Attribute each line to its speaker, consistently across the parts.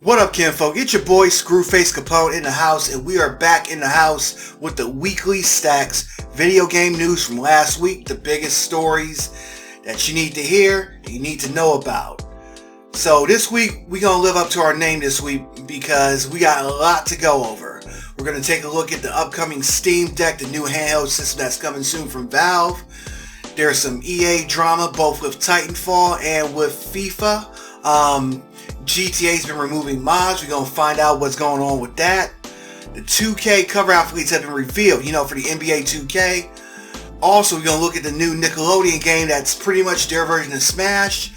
Speaker 1: What up, kinfolk? It's your boy Screwface Capone in the house, and we are back in the house with the weekly Stax video game news from last week, the biggest stories that you need to hear and you need to know about. So this week, we're going to live up to our name this week because we got a lot to go over. We're going to take a look at the upcoming Steam Deck, the new handheld system that's coming soon from Valve. There's some EA drama, both with Titanfall and with FIFA. GTA's been removing mods. We're going to find out what's going on with that. The 2K cover athletes have been revealed, for the NBA 2K. Also, we're going to look at the new Nickelodeon game that's pretty much their version of Smash.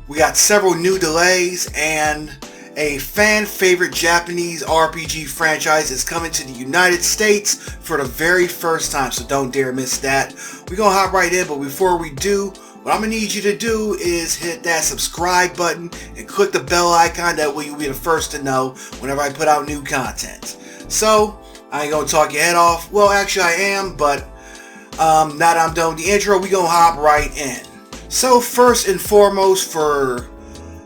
Speaker 1: We got several new delays, and a fan favorite Japanese RPG franchise is coming to the United States for the very first time, so don't dare miss that. We're going to hop right in, but before we do, what I'm going to need you to do is hit that subscribe button and click the bell icon. That way you'll be the first to know whenever I put out new content. So, I ain't going to talk your head off. Well, actually I am, but now that I'm done with the intro, we're going to hop right in. So, first and foremost, for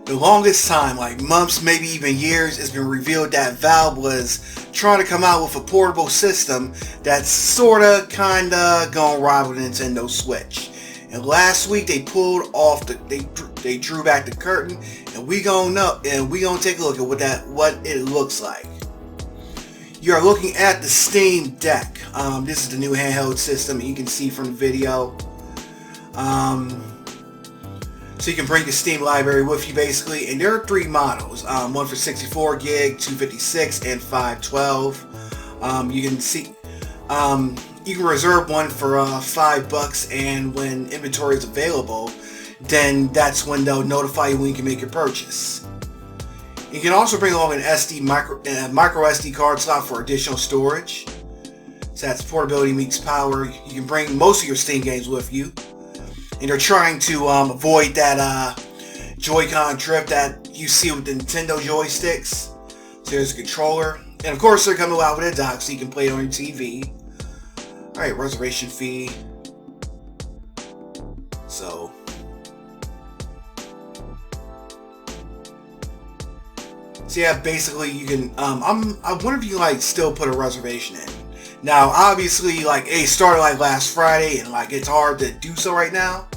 Speaker 1: the longest time, like months, maybe even years, it's been revealed that Valve was trying to come out with a portable system that's sorta, kinda gonna rival the Nintendo Switch. And last week they pulled off they drew back the curtain, and we gonna take a look at what it looks like. You are looking at the Steam Deck. This is the new handheld system. You can see from the video. So you can bring the Steam library with you basically, and there are three models. One for 64 gig, 256, and 512. You can see. You can reserve one for $5, and when inventory is available, then that's when they'll notify you when you can make your purchase. You can also bring along an micro SD card slot for additional storage. So that's portability meets power. You can bring most of your Steam games with you, and they're trying to avoid that Joy-Con drift that you see with the Nintendo joysticks. So there's a controller, and of course they're coming out with a dock so you can play it on your TV. Alright, reservation fee. So yeah, basically you can I wonder if you can still put a reservation in. Now obviously it started last Friday, and it's hard to do so right now.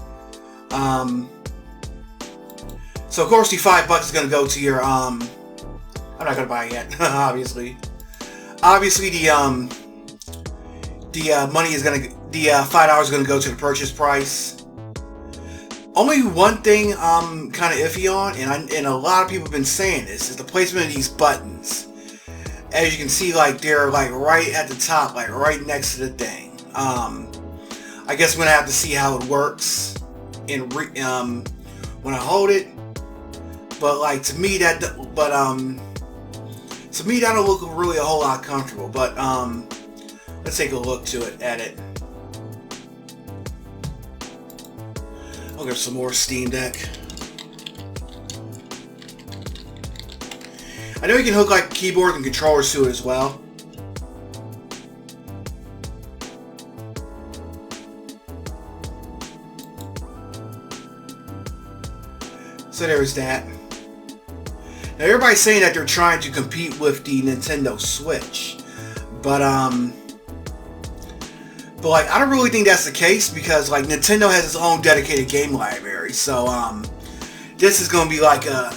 Speaker 1: So of course the $5 is gonna go to your I'm not gonna buy it yet, obviously. Obviously the money is gonna, the $5 is gonna go to the purchase price. Only one thing I'm kind of iffy on, and a lot of people have been saying this, is the placement of these buttons. As you can see, they're right at the top, right next to the thing. I guess we're gonna have to see how it works when I hold it. But to me that don't look really a whole lot comfortable. But let's take a look at it. I'll get some more Steam Deck. I know you can hook keyboard and controllers to it as well. So there's that. Now everybody's saying that they're trying to compete with the Nintendo Switch, but I don't really think that's the case, because Nintendo has its own dedicated game library. So this is gonna be a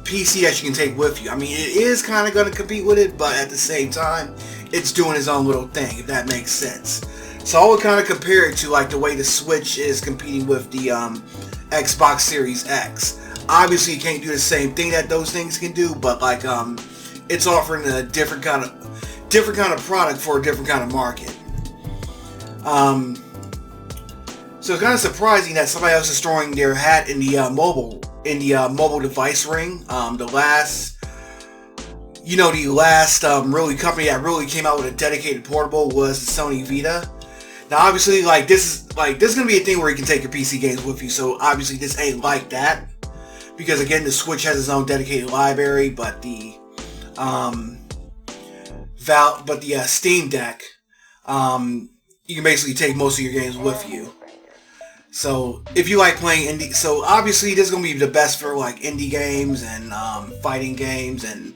Speaker 1: PC that you can take with you. I mean, it is kind of gonna compete with it, but at the same time, it's doing its own little thing, if that makes sense. So I would kind of compare it to the way the Switch is competing with the Xbox Series X. Obviously, you can't do the same thing that those things can do, but it's offering a different kind of product for a different kind of market. So it's kind of surprising that somebody else is throwing their hat in the mobile device ring. The last really company that really came out with a dedicated portable was the Sony Vita. Now obviously this is gonna be a thing where you can take your PC games with you. So obviously this ain't like that, because again the Switch has its own dedicated library, but the Steam Deck, you can basically take most of your games with you. So if you like playing indie, so obviously this is gonna be the best for like indie games and fighting games and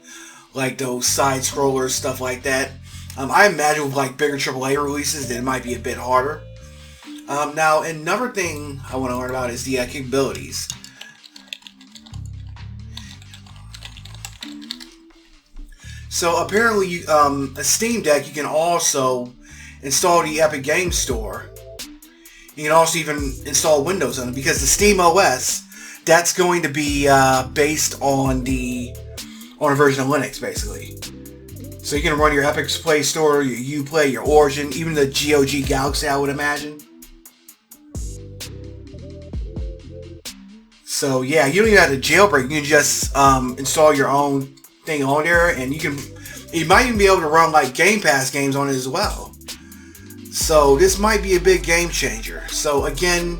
Speaker 1: like those side scrollers, stuff like that. I imagine with like bigger AAA releases, that it might be a bit harder. Now another thing I want to learn about is the capabilities. So apparently, a Steam Deck, you can also install the Epic Games Store. You can also even install Windows on it, because the Steam OS, that's going to be based on a version of Linux, basically. So you can run your Epic Play Store, your Uplay, your Origin, even the GOG Galaxy, I would imagine. So yeah, you don't even have to jailbreak. You can just install your own thing on there, and you might even be able to run like Game Pass games on it as well. So this might be a big game changer. So again,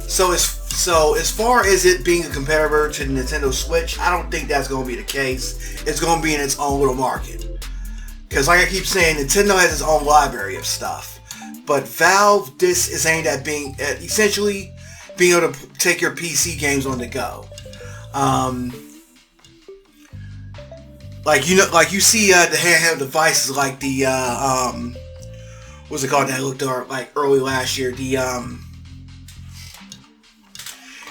Speaker 1: so as far as it being a competitor to the Nintendo Switch, I don't think that's going to be the case. It's going to be in its own little market. Because like I keep saying, Nintendo has its own library of stuff. But Valve, this is aimed at being essentially being able to take your PC games on the go. Like you see the handheld devices like the what's it called that I looked at like early last year, the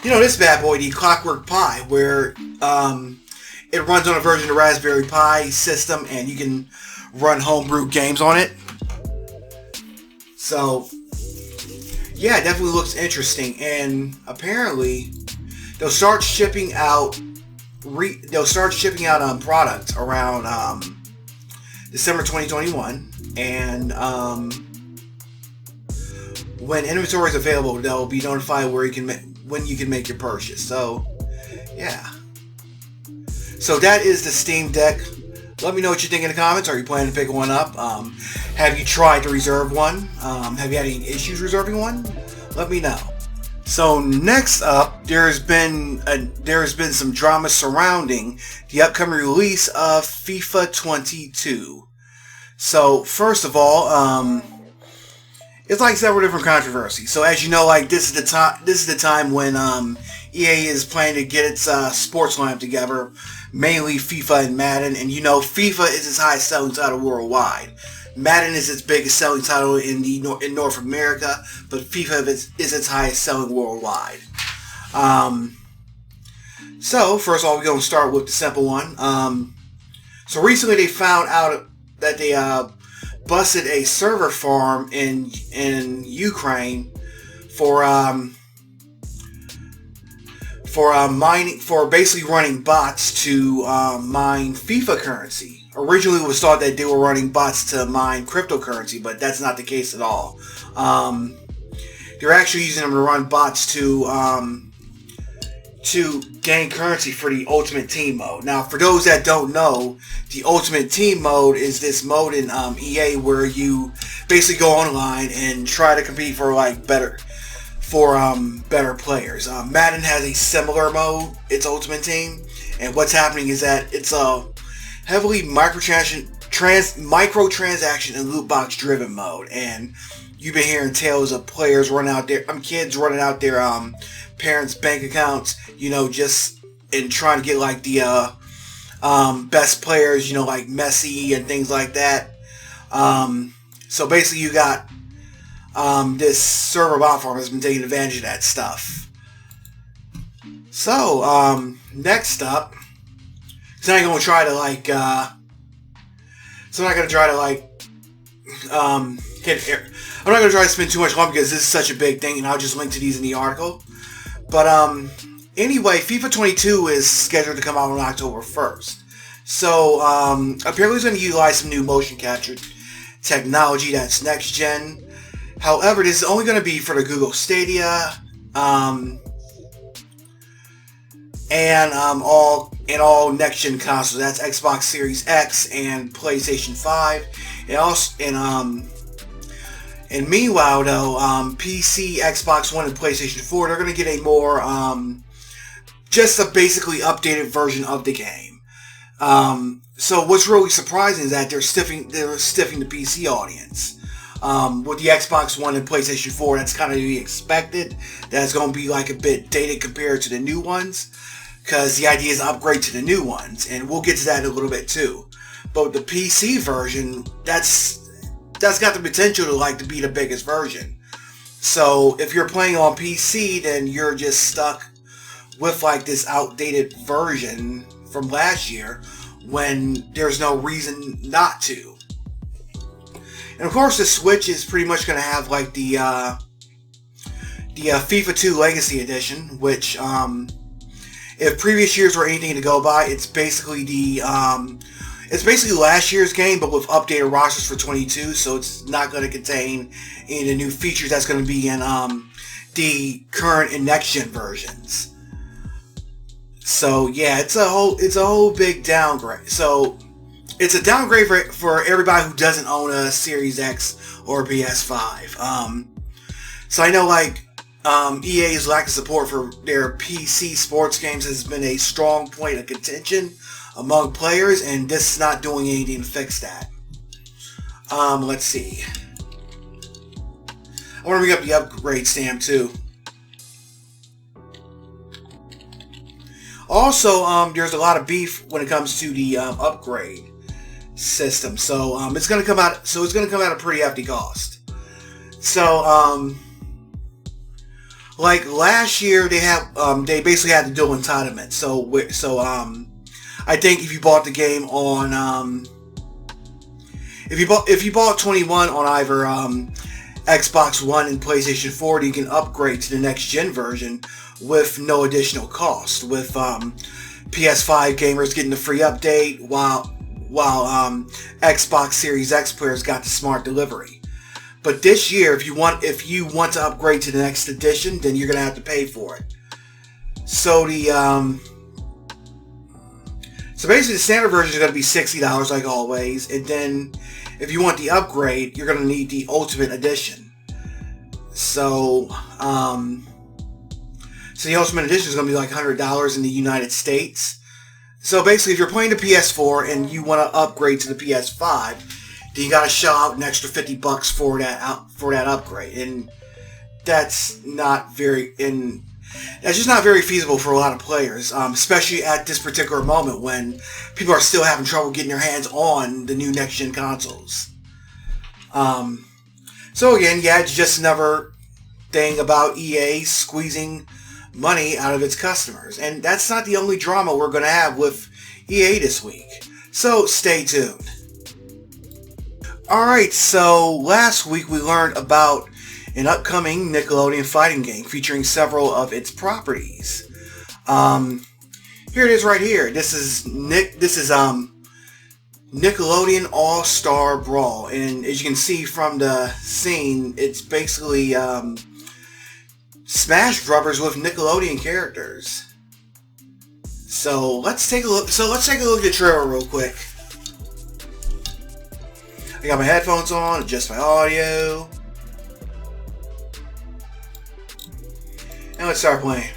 Speaker 1: this bad boy, the Clockwork Pi, where it runs on a version of the Raspberry Pi system and you can run homebrew games on it. So yeah, it definitely looks interesting, and apparently they'll start shipping out products around December 2021, and when inventory is available, they'll be notified when you can make your purchase. So yeah, so that is the Steam Deck. Let me know what you think in the comments. Are you planning to pick one up? Have you tried to reserve one? Have you had any issues reserving one? Let me know. So next up, there's been some drama surrounding the upcoming release of FIFA 22. So first of all, it's like several different controversies. So as you know, like this is the time when EA is planning to get its sports lineup together, mainly FIFA and Madden. And you know, FIFA is its highest selling title worldwide. Madden is its biggest selling title in North America, but FIFA is its highest selling worldwide. So first of all, we're going to start with the simple one. So recently they found out that they busted a server farm in Ukraine for basically running bots to mine FIFA currency. Originally, it was thought that they were running bots to mine cryptocurrency, but that's not the case at all. They're actually using them to run bots to gain currency for the Ultimate Team mode. Now, for those that don't know, the Ultimate Team mode is this mode in EA where you basically go online and try to compete for better players. Madden has a similar mode, its Ultimate Team, and what's happening is that it's a heavily microtransaction and loot box driven mode, and you've been hearing tales of players running out there, kids running out their parents' bank accounts, just in trying to get like the best players, like Messi and things like that. So basically, you got this server bot farm has been taking advantage of that stuff. So next up. So I'm not going to try to I'm not going to try to spend too much time because this is such a big thing, and I'll just link to these in the article. But anyway, FIFA 22 is scheduled to come out on October 1st. So apparently it's going to utilize some new motion capture technology that's next gen. However, this is only going to be for the Google Stadia and all next-gen consoles. That's Xbox Series X and PlayStation 5. And meanwhile, though, PC, Xbox One, and PlayStation 4, they're going to get a more, just a basically updated version of the game. So what's really surprising is that they're stiffing the PC audience. With the Xbox One and PlayStation 4, that's kind of to be expected. That's going to be like a bit dated compared to the new ones, because the idea is to upgrade to the new ones, and we'll get to that in a little bit too. But the PC version, that's got the potential to be the biggest version. So if you're playing on PC, then you're just stuck with like this outdated version from last year when there's no reason not to. And of course the Switch is pretty much going to have like the FIFA 2 Legacy Edition, which if previous years were anything to go by, it's basically it's basically last year's game, but with updated rosters for 22, so it's not going to contain any of the new features that's going to be in the current and next gen versions. So yeah, it's a whole big downgrade. So it's a downgrade for everybody who doesn't own a Series X or PS5. So I know EA's lack of support for their PC sports games has been a strong point of contention among players, and this is not doing anything to fix that. Let's see. I want to bring up the upgrade stamp too. Also, there's a lot of beef when it comes to the upgrade system. So it's going to come out. So it's going to come at a pretty hefty cost. So like last year, they basically had the dual entitlement. So I think if you bought the game on if you bought 21 on either Xbox One and PlayStation 4, you can upgrade to the next gen version with no additional cost, with PS5 gamers getting the free update, while Xbox Series X players got the smart delivery. But this year, if you want to upgrade to the next edition, then you're gonna have to pay for it. So so basically the standard version is gonna be $60 like always, and then if you want the upgrade, you're gonna need the Ultimate Edition. So the Ultimate Edition is going to be like $100 in the United States. So basically, if you're playing the PS4 and you want to upgrade to the PS5, then you got to shell out an extra $50 for that upgrade, and that's just not very feasible for a lot of players, especially at this particular moment when people are still having trouble getting their hands on the new next gen consoles. So again, yeah, it's just another thing about EA squeezing money out of its customers, and that's not the only drama we're going to have with EA this week, so stay tuned. Alright, so last week we learned about an upcoming Nickelodeon fighting game featuring several of its properties. Here it is right here. This is Nickelodeon All-Star Brawl, and as you can see from the scene, it's basically Smash Brothers with Nickelodeon characters. So let's take a look. Let's take a look at the trailer real quick. I got my headphones on, adjust my audio, and let's start playing.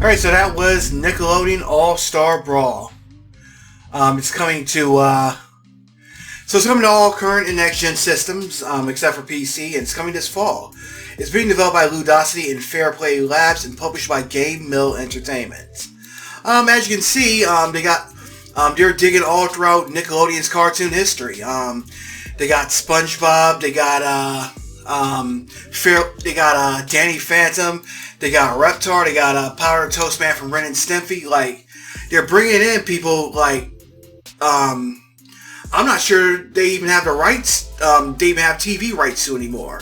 Speaker 1: Alright, so that was Nickelodeon All-Star Brawl. It's coming to, it's coming to all current and next-gen systems, except for PC, and it's coming this fall. It's being developed by Ludosity and Fair Play Labs and published by Game Mill Entertainment. As you can see, they're digging all throughout Nickelodeon's cartoon history. They got SpongeBob, they got Danny Phantom, they got Reptar, they got Powder Toastman from Ren and Stimpy. Like, they're bringing in people like, I'm not sure they even have the rights. They even have TV rights to anymore.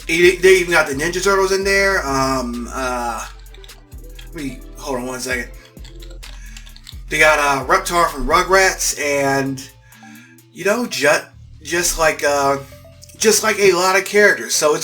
Speaker 1: They even got the Ninja Turtles in there. Let me hold on one second. They got Reptar from Rugrats, and you know, just like a lot of characters. So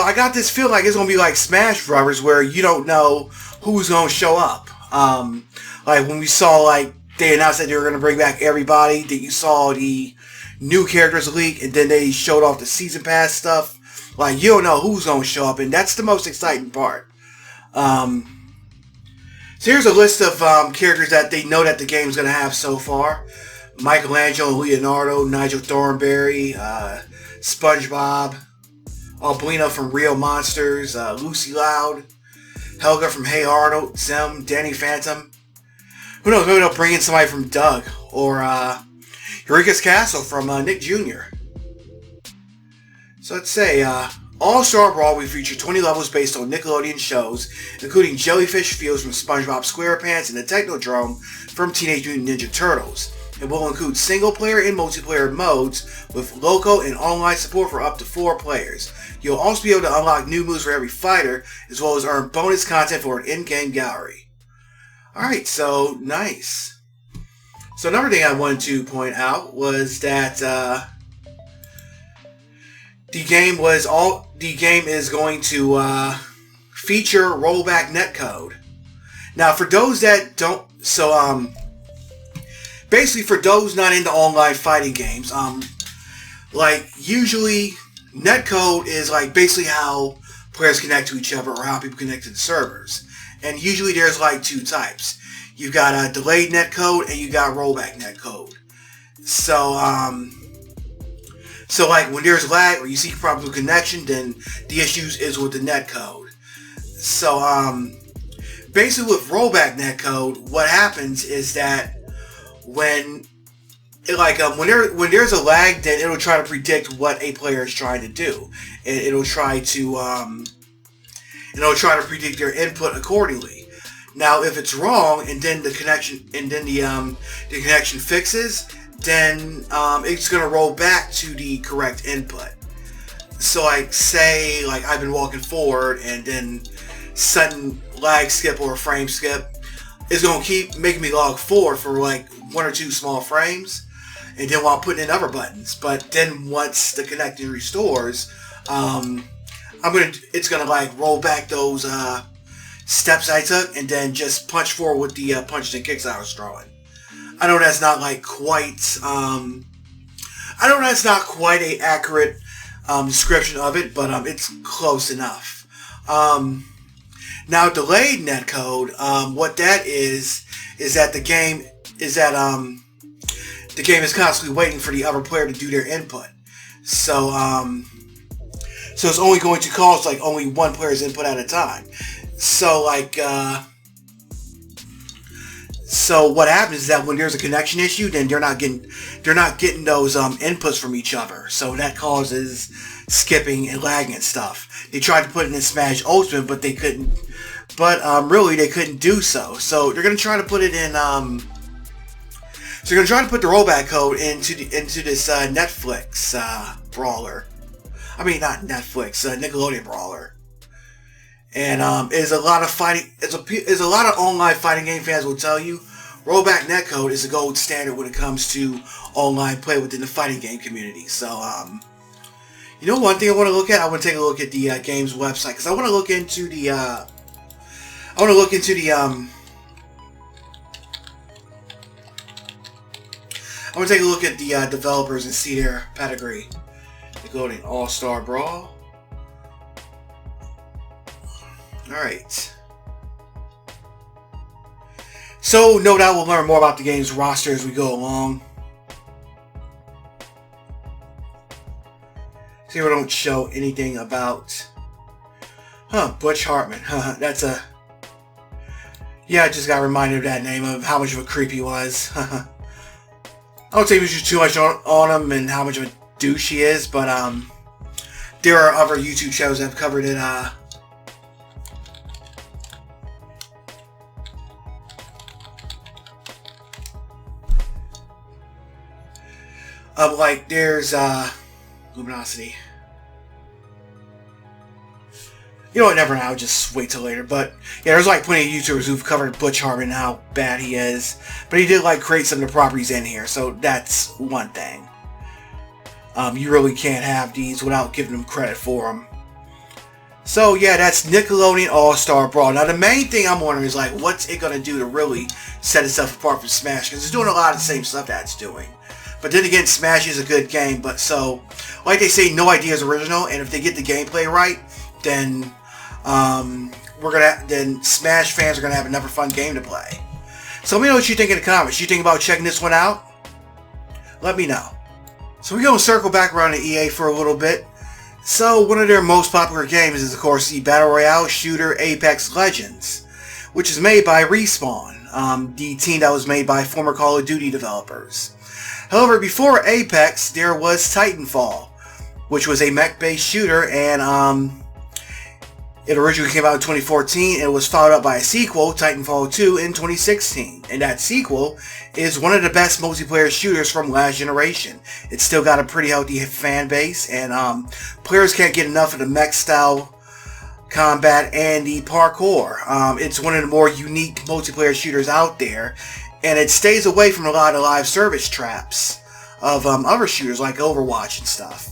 Speaker 1: I got this feeling like it's gonna be like Smash Brothers, where you don't know who's gonna show up. Like when we saw, like, they announced that they were gonna bring back everybody. That you saw the new characters leak, and then they showed off the season pass stuff. Like, you don't know who's gonna show up, and that's the most exciting part. So here's a list of characters that they know that the game's gonna have so far: Michelangelo, Leonardo, Nigel Thornberry, SpongeBob, Albino from Real Monsters, Lucy Loud, Helga from Hey Arnold, Zim, Danny Phantom. Who knows, maybe they'll bring in somebody from Doug, or Eureka's Castle from Nick Jr. So let's say, All-Star Brawl will feature 20 levels based on Nickelodeon shows, including Jellyfish Fields from SpongeBob SquarePants and the Technodrome from Teenage Mutant Ninja Turtles. It will include single-player and multiplayer modes with local and online support for up to 4 players. You'll also be able to unlock new moves for every fighter, as well as earn bonus content for an in-game gallery. Alright, so nice. So another thing I wanted to point out was that the game is going to feature rollback netcode. Now, for those that don't, basically for those not into online fighting games, like usually netcode is like basically how players connect to each other or how people connect to the servers. And usually there's like 2 types. You've got a delayed netcode and you got rollback netcode. So like when there's lag or you see problems with connection, then the issues is with the netcode. So basically with rollback netcode, what happens is that when there's a lag, then it'll try to predict what a player is trying to do, and it'll try to predict their input accordingly. Now, if it's wrong, and then the connection fixes, then it's gonna roll back to the correct input. So, like, say, like I've been walking forward, and then sudden lag skip or a frame skip is gonna keep making me log forward for like 1 or 2 small frames, and then while putting in other buttons. But then once the connection restores, it's gonna like roll back those steps I took, and then just punch forward with the punches and kicks I was throwing. I know that's not like quite a accurate description of it, but it's close enough. Now, delayed netcode, what that is that the game is constantly waiting for the other player to do their input. So it's only going to cause like only one player's input at a time. So like, so what happens is that when there's a connection issue, then they're not getting those inputs from each other. So that causes skipping and lagging and stuff. They tried to put it in Smash Ultimate, but they couldn't. But really, they couldn't do so. So they're gonna try to put it in. So they're gonna try to put the rollback code into this Netflix brawler. I mean, not Netflix, Nickelodeon brawler. And is a lot of fighting. Is a lot of online fighting game fans will tell you, rollback netcode is the gold standard when it comes to online play within the fighting game community. So you know, one thing I want to look at. I want to take a look at the game's website, because I want to look into the. I want to look into the. I want to take a look at the developers and see their pedigree. Nickelodeon All-Star Brawl. Alright. So, no doubt we'll learn more about the game's roster as we go along. See, we don't show anything about... Butch Hartman. That's a... Yeah, I just got reminded of that name, of how much of a creep he was. I don't think we should too much on him and how much of a douche he is, but there are other YouTube shows that have covered it. Like, there's Luminosity. You know what, never now, just wait till later. But yeah, there's like plenty of YouTubers who've covered Butch Hartman and how bad he is. But he did like create some of the properties in here, so that's one thing. You really can't have these without giving them credit for them. So yeah, that's Nickelodeon All-Star Brawl. Now the main thing I'm wondering is like, what's it gonna do to really set itself apart from Smash? Because it's doing a lot of the same stuff that it's doing. But then again, Smash is a good game. But so, like they say, no idea is original. And if they get the gameplay right, then then Smash fans are gonna have another fun game to play. So let me know what you think in the comments. You think about checking this one out? Let me know. So we're gonna circle back around to EA for a little bit. So one of their most popular games is of course the Battle Royale shooter Apex Legends, which is made by Respawn, the team that was made by former Call of Duty developers. However, before Apex, there was Titanfall, which was a mech-based shooter, and it originally came out in 2014, and it was followed up by a sequel, Titanfall 2, in 2016. And that sequel is one of the best multiplayer shooters from last generation. It's still got a pretty healthy fan base, and players can't get enough of the mech-style combat and the parkour. It's one of the more unique multiplayer shooters out there, and it stays away from a lot of live service traps of other shooters like Overwatch and stuff.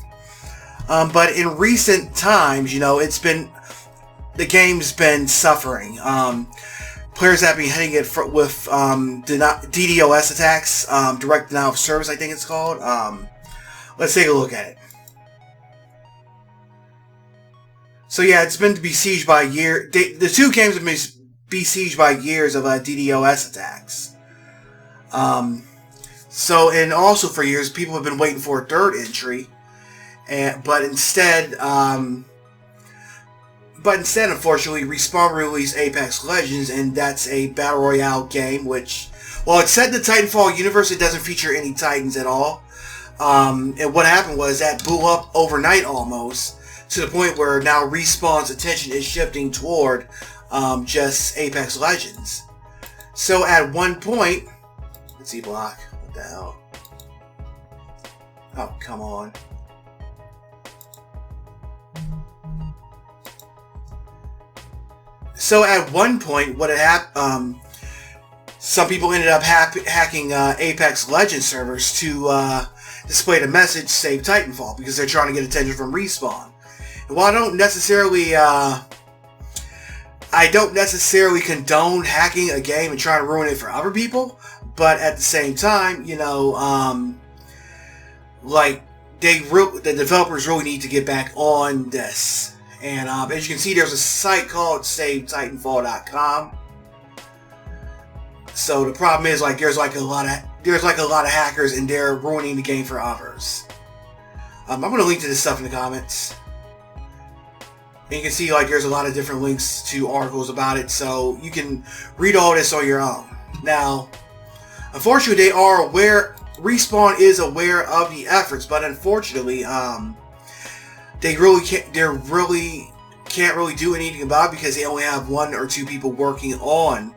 Speaker 1: But in recent times, you know, the game's been suffering. Players have been hitting it with DDoS attacks, direct denial of service, I think it's called. Let's take a look at it. So yeah, it's been besieged by the two games have been besieged by years of DDoS attacks. So, and also for years, people have been waiting for a third entry, but instead, unfortunately, Respawn released Apex Legends, and that's a Battle Royale game, which, well, it's set in the Titanfall universe, it doesn't feature any Titans at all. And what happened was that blew up overnight almost, to the point where now Respawn's attention is shifting toward just Apex Legends. So at one point, let's see, block, what the hell? Oh, come on. So at one point, what had happened, some people ended up hacking Apex Legends servers to display the message "Save Titanfall" because they're trying to get attention from Respawn. And while I don't necessarily condone hacking a game and trying to ruin it for other people, but at the same time, you know, like the developers really need to get back on this. And as you can see, there's a site called SaveTitanfall.com. So the problem is, like, there's a lot of hackers, and they're ruining the game for others. I'm going to link to this stuff in the comments. And you can see, like, there's a lot of different links to articles about it, so you can read all this on your own. Now, unfortunately, they are aware. Respawn is aware of the efforts, but unfortunately, they really can't do anything about it because they only have 1 or 2 people working on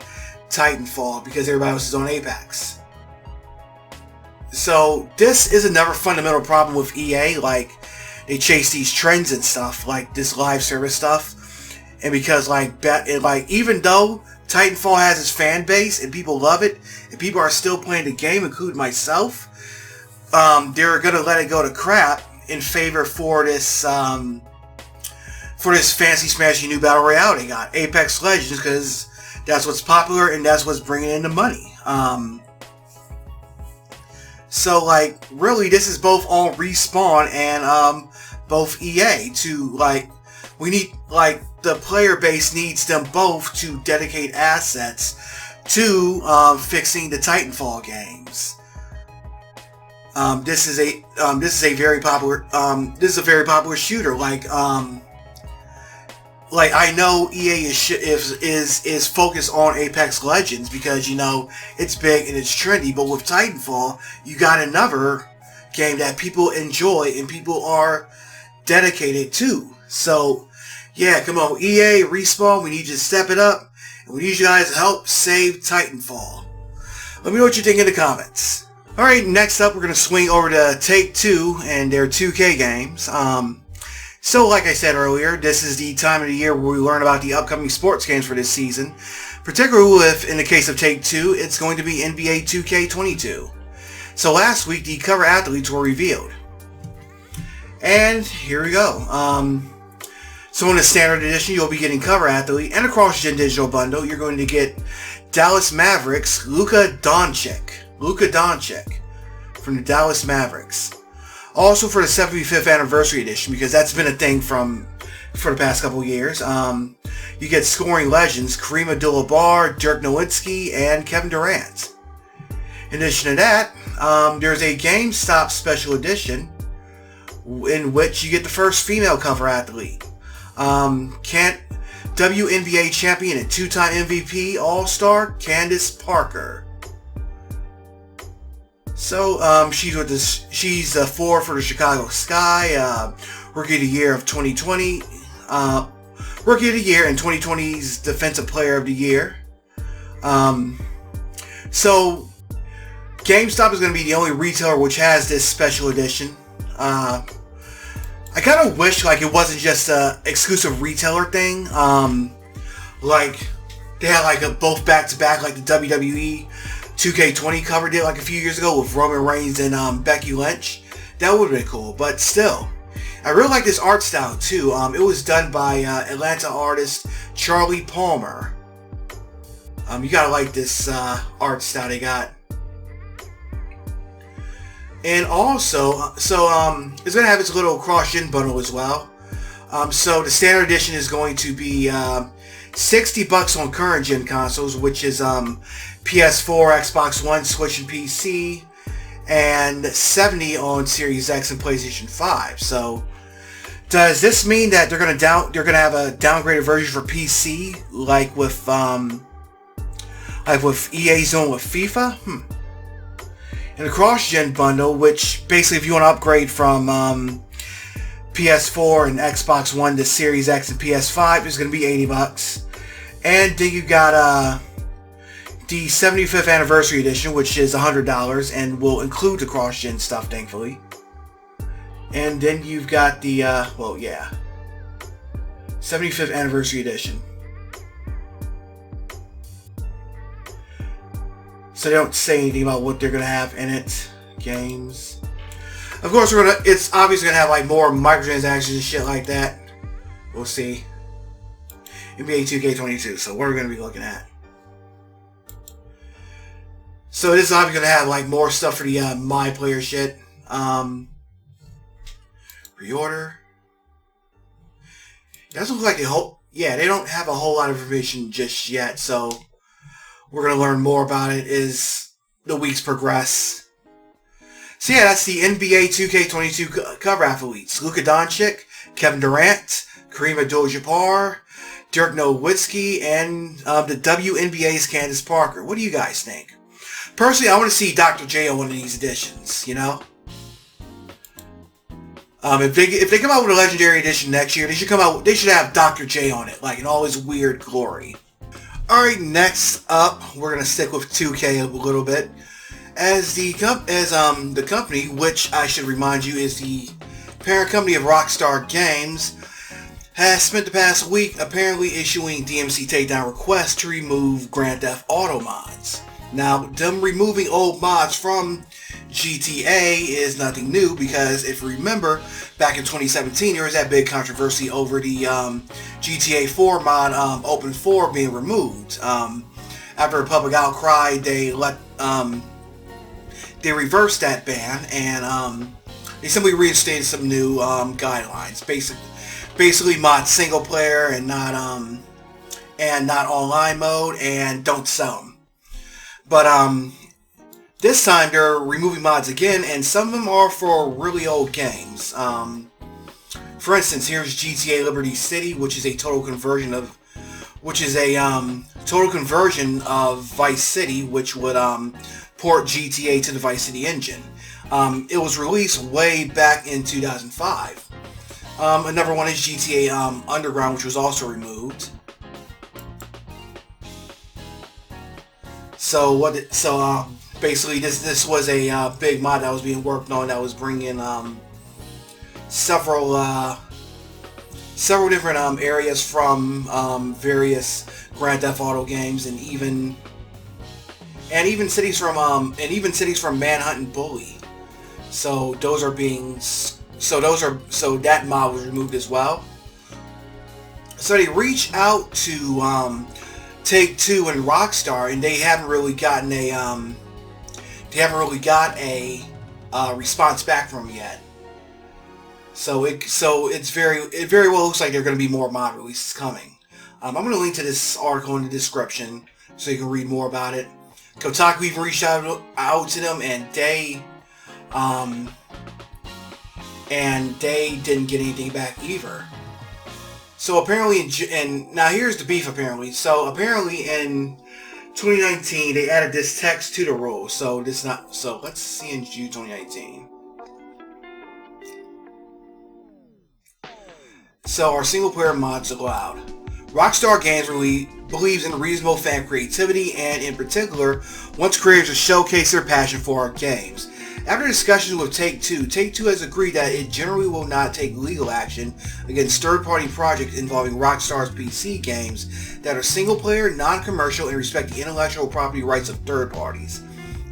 Speaker 1: Titanfall because everybody else is on Apex. So this is another fundamental problem with EA. Like, they chase these trends and stuff, like this live service stuff, and because even though Titanfall has its fan base and people love it and people are still playing the game, including myself, they're gonna let it go to crap in favor for this fancy smashy new battle royale they got, Apex Legends, because that's what's popular and that's what's bringing in the money. So, like, really, this is both on Respawn and both EA to, like, we like the player base needs them both to dedicate assets to fixing the Titanfall games. This is a very popular shooter. Like I know EA is focused on Apex Legends because, you know, it's big and it's trendy, but with Titanfall you got another game that people enjoy and people are dedicated to. So yeah, come on, EA, Respawn, we need you to step it up, and we need you guys to help save Titanfall. Let me know what you think in the comments. Alright, next up we're going to swing over to Take-Two and their 2K games. So like I said earlier, this is the time of the year where we learn about the upcoming sports games for this season. Particularly if, in the case of Take-Two, it's going to be NBA 2K22. So last week, the cover athletes were revealed. And here we go. So in the standard edition, you'll be getting cover athlete, and a cross-gen digital bundle, you're going to get Dallas Mavericks Luka Doncic from the Dallas Mavericks. Also for the 75th anniversary edition, because that's been a thing for the past couple years, you get scoring legends Kareem Abdul-Jabbar, Dirk Nowitzki, and Kevin Durant. In addition to that, there's a GameStop special edition in which you get the first female cover athlete. WNBA champion and two-time MVP All-Star Candace Parker. So she's a forward for the Chicago Sky, Rookie of the Year of 2020, Rookie of the Year and 2020's Defensive Player of the Year. So GameStop is going to be the only retailer which has this special edition. I kind of wish like it wasn't just a exclusive retailer thing. Like they had like both back-to-back, like the WWE 2K20 cover did like a few years ago with Roman Reigns and Becky Lynch. That would have been cool, but still. I really like this art style too. It was done by Atlanta artist Charlie Palmer. You gotta like this art style they got. And also, it's going to have its little cross-gen bundle as well. So the standard edition is going to be $60 on current gen consoles, which is PS4, Xbox One, Switch, and PC, and $70 on Series X and PlayStation 5. So does this mean that they're going to have a downgraded version for PC, like with EA's doing with FIFA? And the cross-gen bundle, which basically if you want to upgrade from PS4 and Xbox One to Series X and PS5, is going to be $80. And then you got the 75th anniversary edition, which is $100 and will include the cross-gen stuff, thankfully. And then you've got the 75th anniversary edition. So they don't say anything about what they're gonna have in it. Games. Of course, it's obviously gonna have like more microtransactions and shit like that. We'll see. NBA 2K22. So what are we gonna be looking at? So this is obviously gonna have like more stuff for the My Player shit. Pre-order. It doesn't look like they don't have a whole lot of information just yet. So we're going to learn more about it as the weeks progress. So yeah, that's the NBA 2K22 cover athletes. Luka Doncic, Kevin Durant, Kareem Abdul-Jabbar, Dirk Nowitzki, and the WNBA's Candace Parker. What do you guys think? Personally, I want to see Dr. J on one of these editions, you know? If they come out with a legendary edition next year, they should have Dr. J on it, like in all his weird glory. Alright, next up, we're going to stick with 2K a little bit. As the company, which I should remind you is the parent company of Rockstar Games, has spent the past week apparently issuing DMC takedown requests to remove Grand Theft Auto mods. Now, them removing old mods from GTA is nothing new, because if you remember, back in 2017 there was that big controversy over the GTA 4 mod Open 4 being removed. After a public outcry, they reversed that ban, and they simply reinstated some new guidelines. basically mod single player and not online mode, and don't sell them. But this time they're removing mods again, and some of them are for really old games. For instance, here's GTA Liberty City, which is a total conversion of Vice City, which would port GTA to the Vice City engine. It was released way back in 2005. Another one is GTA Underground, which was also removed. Basically, this was a big mod that was being worked on that was bringing several different areas from various Grand Theft Auto games, and even cities from Manhunt and Bully. So that mod was removed as well. So they reached out to Take-Two and Rockstar, and they haven't really got a response back from them yet. So it very well looks like there are going to be more mod releases coming. I'm going to link to this article in the description so you can read more about it. Kotaku even reached out to them, and they didn't get anything back either. So apparently, and now here's the beef apparently. So apparently in 2019 they added this text to the rules. So let's see in June 2019. So our single player mods allowed. Rockstar Games really believes in reasonable fan creativity, and in particular wants creators to showcase their passion for our games. After discussions with Take-Two has agreed that it generally will not take legal action against third-party projects involving Rockstar's PC games that are single-player, non-commercial, and respect the intellectual property rights of third parties.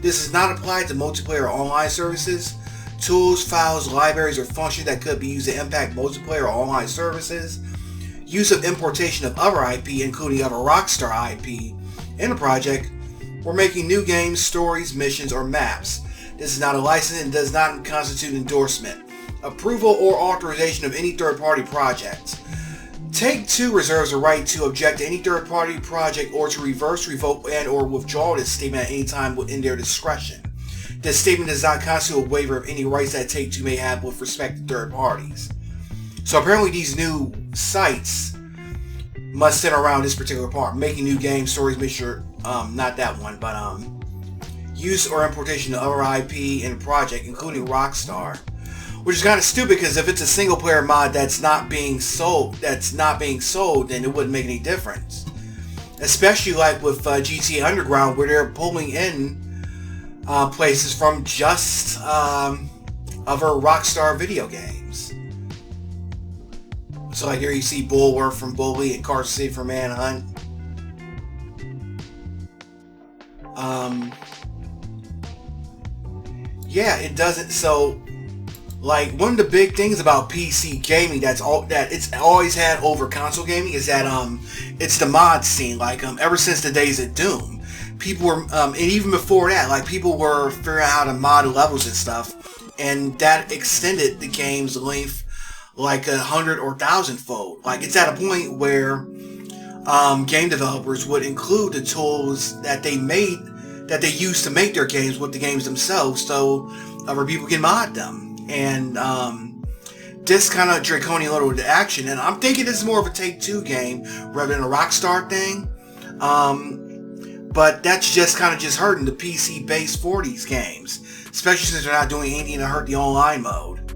Speaker 1: This does not apply to multiplayer online services, tools, files, libraries, or functions that could be used to impact multiplayer or online services, use of importation of other IP, including other Rockstar IP, in a project, or making new games, stories, missions, or maps. This is not a license and does not constitute endorsement, approval, or authorization of any third-party project. Take-Two reserves the right to object to any third-party project or to reverse, revoke, and or withdraw this statement at any time within their discretion. This statement does not constitute a waiver of any rights that Take-Two may have with respect to third parties. So apparently these new sites must center around this particular part, making new games, stories, make sure, not that one, but use or importation of other IP in a project, including Rockstar, which is kind of stupid because if it's a single player mod that's not being sold, then it wouldn't make any difference. Especially like with GTA Underground, where they're pulling in places from just other Rockstar video games. So like here you see Bulwark from Bully and Carson City from Manhunt. Yeah, it doesn't. So, like, one of the big things about PC gaming that it's always had over console gaming is that it's the mod scene. Like, ever since the days of Doom, people were and even before that, like, people were figuring out how to mod levels and stuff, and that extended the game's length like 100 or 1,000-fold. Like, it's at a point where game developers would include the tools that they used to make their games with the games themselves, so other people can mod them. And this kind of draconian little action, and I'm thinking this is more of a Take-Two game rather than a Rockstar thing. But that's just kind of just hurting the PC base for these games, especially since they're not doing anything to hurt the online mode.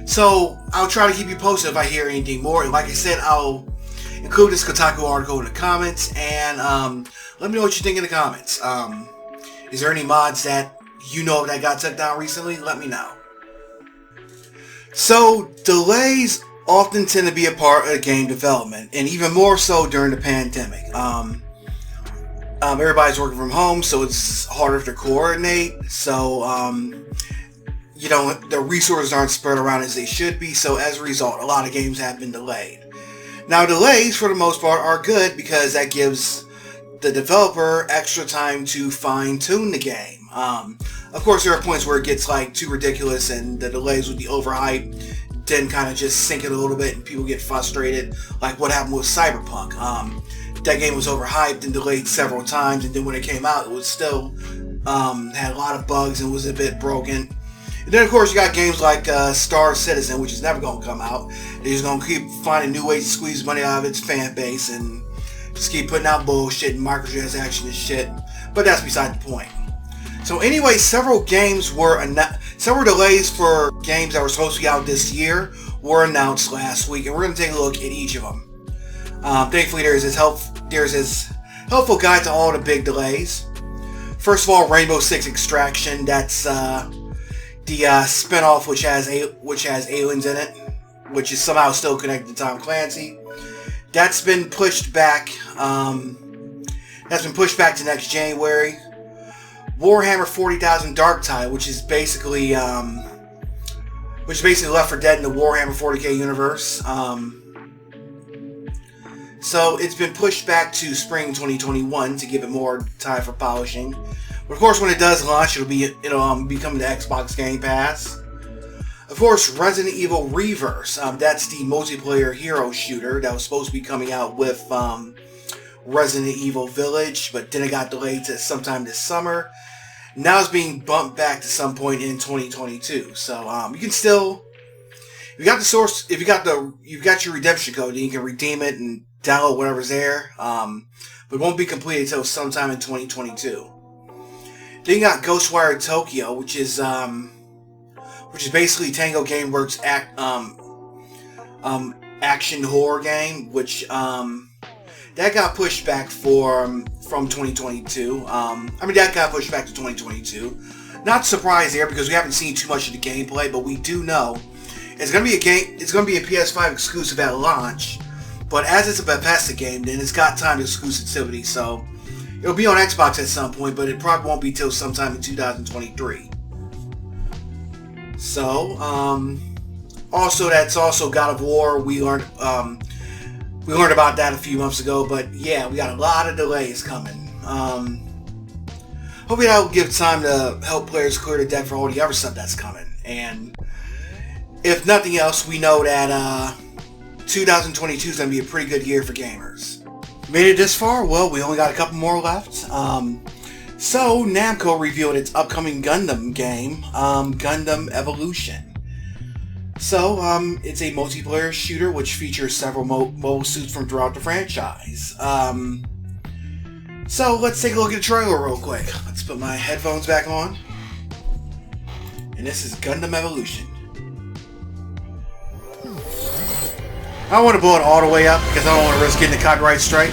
Speaker 1: So I'll try to keep you posted if I hear anything more. Like I said, I'll include this Kotaku article in the comments, and let me know what you think in the comments. Is there any mods that you know that got took down recently? Let me know. So delays often tend to be a part of game development, and even more so during the pandemic. Everybody's working from home, so it's harder to coordinate. So the resources aren't spread around as they should be. So as a result, a lot of games have been delayed. Now, delays, for the most part, are good because that gives the developer extra time to fine-tune the game. Of course, there are points where it gets like too ridiculous and the delays with the overhyped then kind of just sink it a little bit and people get frustrated, like what happened with Cyberpunk. That game was overhyped and delayed several times, and then when it came out, it was still had a lot of bugs and was a bit broken. And then, of course, you got games like Star Citizen, which is never going to come out. They're just going to keep finding new ways to squeeze money out of its fan base and just keep putting out bullshit and microtransaction and shit. But that's beside the point. So anyway, several delays for games that were supposed to be out this year were announced last week, and we're going to take a look at each of them. Thankfully, there's this helpful guide to all the big delays. First of all, Rainbow Six Extraction. That's the spin-off which has aliens in it, which is somehow still connected to Tom Clancy. That's been pushed back. That's been pushed back to next January. Warhammer 40,000 Dark Tide, which is basically Left 4 Dead in the Warhammer 40k universe. So it's been pushed back to spring 2021 to give it more time for polishing. But of course, when it does launch, it'll be coming to Xbox Game Pass. Of course, Resident Evil Reverse. That's the multiplayer hero shooter that was supposed to be coming out with Resident Evil Village, but then it got delayed to sometime this summer. Now it's being bumped back to some point in 2022. So you can still, if you got the source, if you've got your redemption code, then you can redeem it and download whatever's there. But it won't be completed until sometime in 2022. Then you got Ghostwire Tokyo, which is basically Tango Gameworks action horror game, which that got pushed back from 2022. That got pushed back to 2022. Not surprised there because we haven't seen too much of the gameplay, but we do know it's gonna be a game. It's gonna be a PS5 exclusive at launch. But as it's a Bethesda game, then it's got time exclusivity, so it'll be on Xbox at some point, but it probably won't be till sometime in 2023. So, also that's also God of War. We learned about that a few months ago, but yeah, we got a lot of delays coming. Hopefully that will give time to help players clear the deck for all the other stuff that's coming. And if nothing else, we know that 2022 is going to be a pretty good year for gamers. Made it this far? Well, we only got a couple more left. So Namco revealed its upcoming Gundam game, Gundam Evolution. So, it's a multiplayer shooter which features several mobile suits from throughout the franchise. So let's take a look at the trailer real quick. Let's put my headphones back on. And this is Gundam Evolution. I don't want to blow it all the way up because I don't want to risk getting a copyright strike.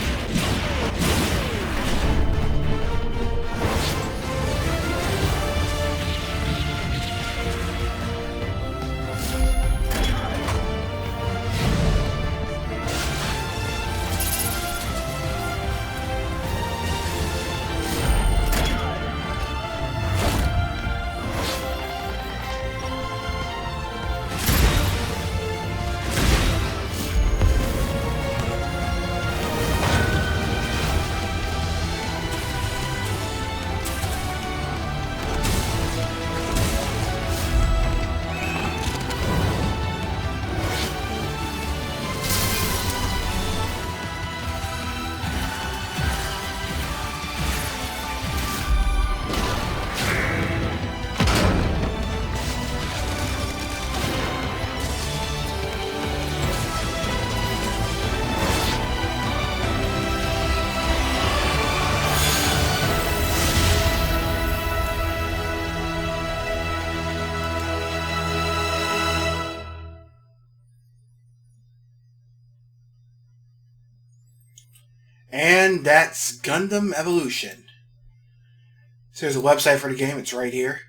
Speaker 1: And that's Gundam Evolution. So there's a website for the game. It's right here.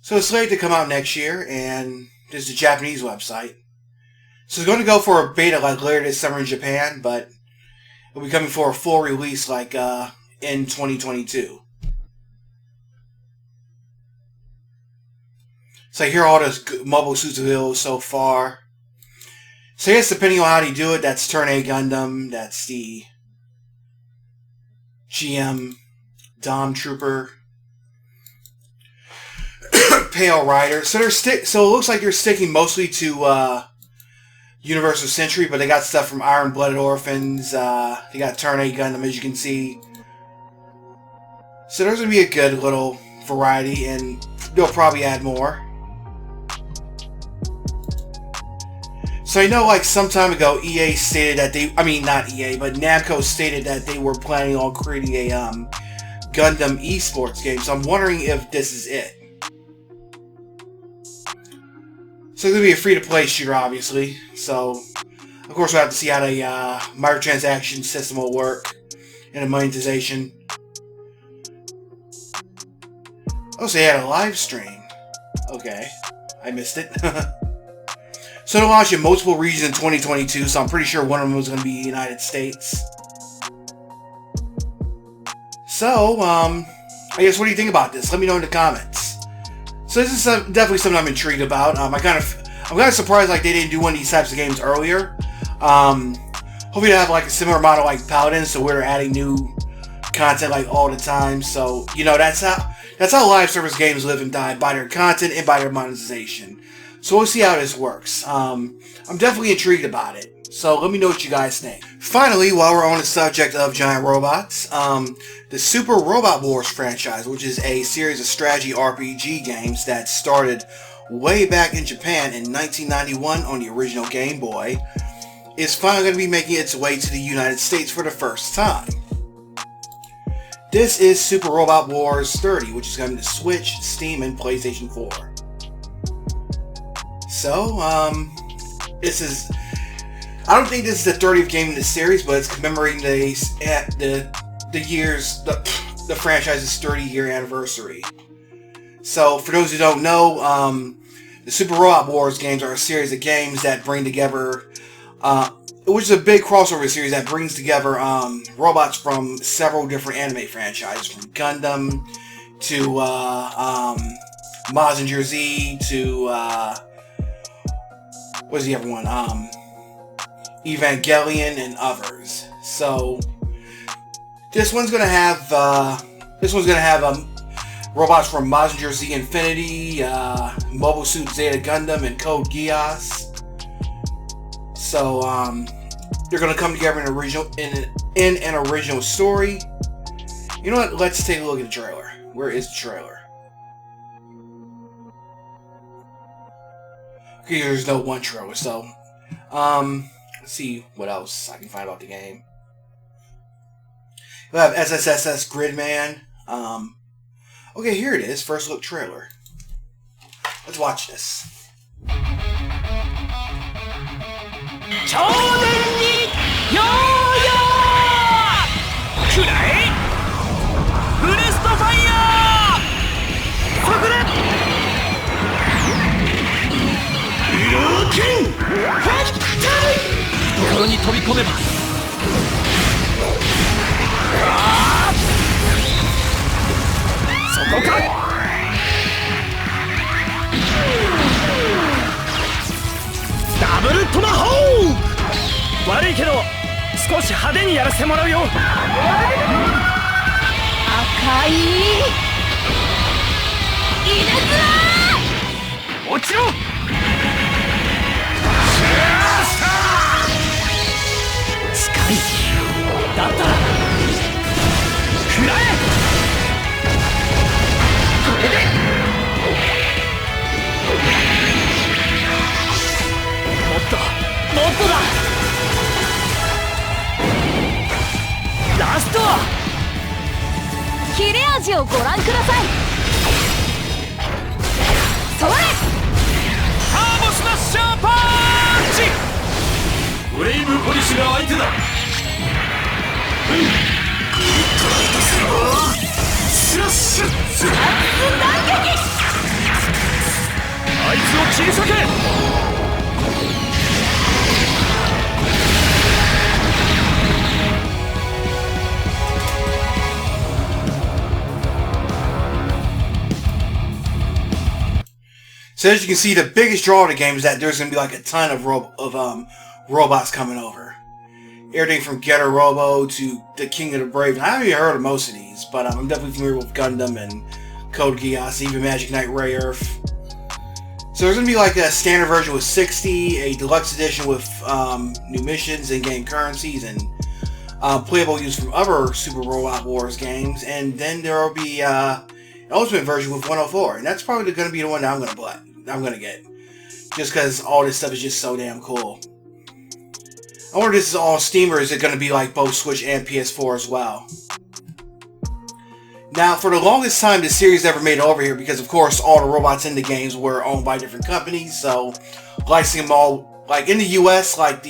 Speaker 1: So it's slated to come out next year, and this is the Japanese website. So it's going to go for a beta like later this summer in Japan, but it'll be coming for a full release like in 2022. So here are all the mobile suits available so far. So yes, depending on how you do it, that's Turn A Gundam, that's the GM Dom Trooper, Pale Rider. So so it looks like they're sticking mostly to Universal Century, but they got stuff from Iron Blooded Orphans. They got Turn 8 Gundam, as you can see. So there's going to be a good little variety, and they'll probably add more. So I know, like, some time ago, EA stated that they, I mean, not EA, but Namco stated that they were planning on creating a Gundam esports game. So I'm wondering if this is it. So it's going to be a free-to-play shooter, obviously. So, of course, we'll have to see how the microtransaction system will work and the monetization. Oh, so they had a live stream. Okay. I missed it. So they'll launch in multiple regions in 2022, so I'm pretty sure one of them is going to be the United States. So, I guess, what do you think about this? Let me know in the comments. So this is definitely something I'm intrigued about. I'm kind of surprised like they didn't do one of these types of games earlier. Hopefully they have like a similar model like Paladin, so we're adding new content like all the time. So you know that's how live service games live and die, by their content and by their monetization. So we'll see how this works. I'm definitely intrigued about it. So let me know what you guys think. Finally, while we're on the subject of giant robots, the Super Robot Wars franchise, which is a series of strategy RPG games that started way back in Japan in 1991 on the original Game Boy, is finally going to be making its way to the United States for the first time. This is Super Robot Wars 30, which is coming to Switch, Steam, and PlayStation 4. So, this is... I don't think this is the 30th game in the series, but it's commemorating the franchise's 30-year anniversary. So, for those who don't know, the Super Robot Wars games are a series of games that bring together, which is a big crossover series that brings together robots from several different anime franchises, from Gundam to Mazinger Z to what's the other one? Evangelion and others. So this one's gonna have robots from Mazinger Z Infinity, Mobile Suit Zeta Gundam, and Code Geass. So they're gonna come together in an original story. You know what? Let's take a look at the trailer. Where is the trailer? Okay, there's no one trailer. So let's see what else I can find about the game. We'll have SSSS Gridman. Okay, here it is. First look trailer. Let's watch this. So as you can see, the biggest draw of the game is that there's going to be like a ton of robots coming over. Everything from Getter Robo to the King of the Brave. And I haven't even heard of most of these, but I'm definitely familiar with Gundam and Code Geass, even Magic Knight Ray Earth. So there's going to be like a standard version with 60, a deluxe edition with new missions, in-game currencies, and playable use from other Super Robot Wars games, and then there will be an Ultimate version with 104, and that's probably going to be the one that I'm going to get, just because all this stuff is just so damn cool. I wonder if this is all Steam, or is it going to be like both Switch and PS4 as well? Now, for the longest time, the series never made it over here because, of course, all the robots in the games were owned by different companies. So, licensing them all, like in the US, like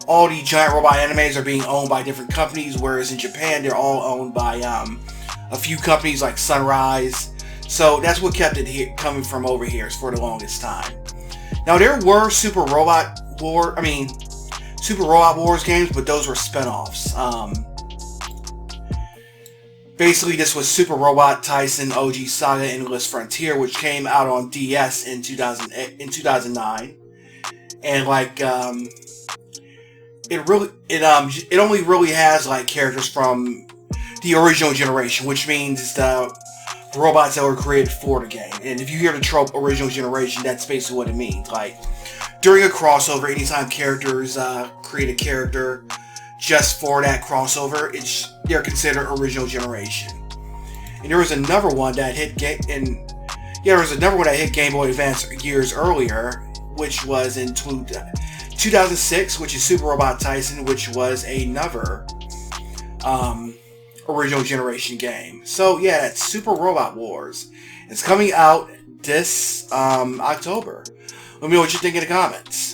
Speaker 1: all the giant robot animes are being owned by different companies, whereas in Japan, they're all owned by a few companies like Sunrise. So that's what kept it here, coming from over here for the longest time. Now, there were Super Robot Wars games, but those were spin-offs. Basically, this was Super Robot Tyson OG Saga Endless Frontier, which came out on DS in 2009, and like it only really has like characters from the original generation, which means the robots that were created for the game. And if you hear the trope original generation, that's basically what it means. Like during a crossover, anytime characters create a character just for that crossover, they're considered original generation. And there was another one that hit Game Boy Advance years earlier, which was in 2006, which is Super Robot Tyson, which was another original generation game. So yeah, that's Super Robot Wars. It's coming out this October. Let me know what you think in the comments.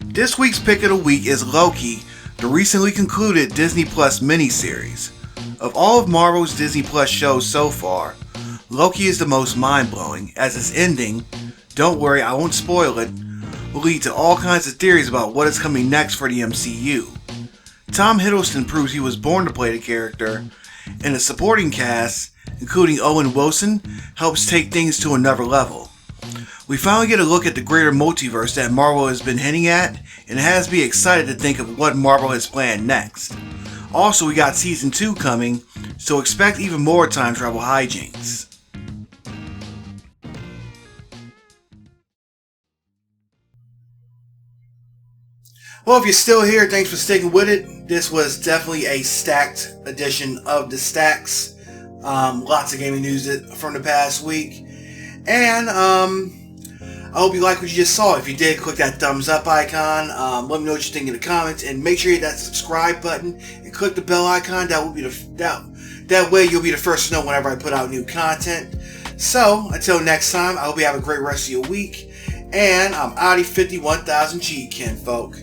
Speaker 1: This week's pick of the week is Loki, the recently concluded Disney Plus miniseries. Of all of Marvel's Disney Plus shows so far, Loki is the most mind-blowing, as its ending, don't worry, I won't spoil it, will lead to all kinds of theories about what is coming next for the MCU. Tom Hiddleston proves he was born to play the character, and the supporting cast, including Owen Wilson, helps take things to another level. We finally get a look at the greater multiverse that Marvel has been hinting at, and it has me excited to think of what Marvel has planned next. Also, we got Season 2 coming, so expect even more time travel hijinks. Well, if you're still here, thanks for sticking with it. This was definitely a stacked edition of the Stax. Lots of gaming news from the past week. And I hope you like what you just saw. If you did, click that thumbs up icon. Let me know what you think in the comments, and make sure you hit that subscribe button and click the bell icon. That will be that way you'll be the first to know whenever I put out new content. So until next time, I hope you have a great rest of your week. And I'm Audi 51,000 G, kinfolk.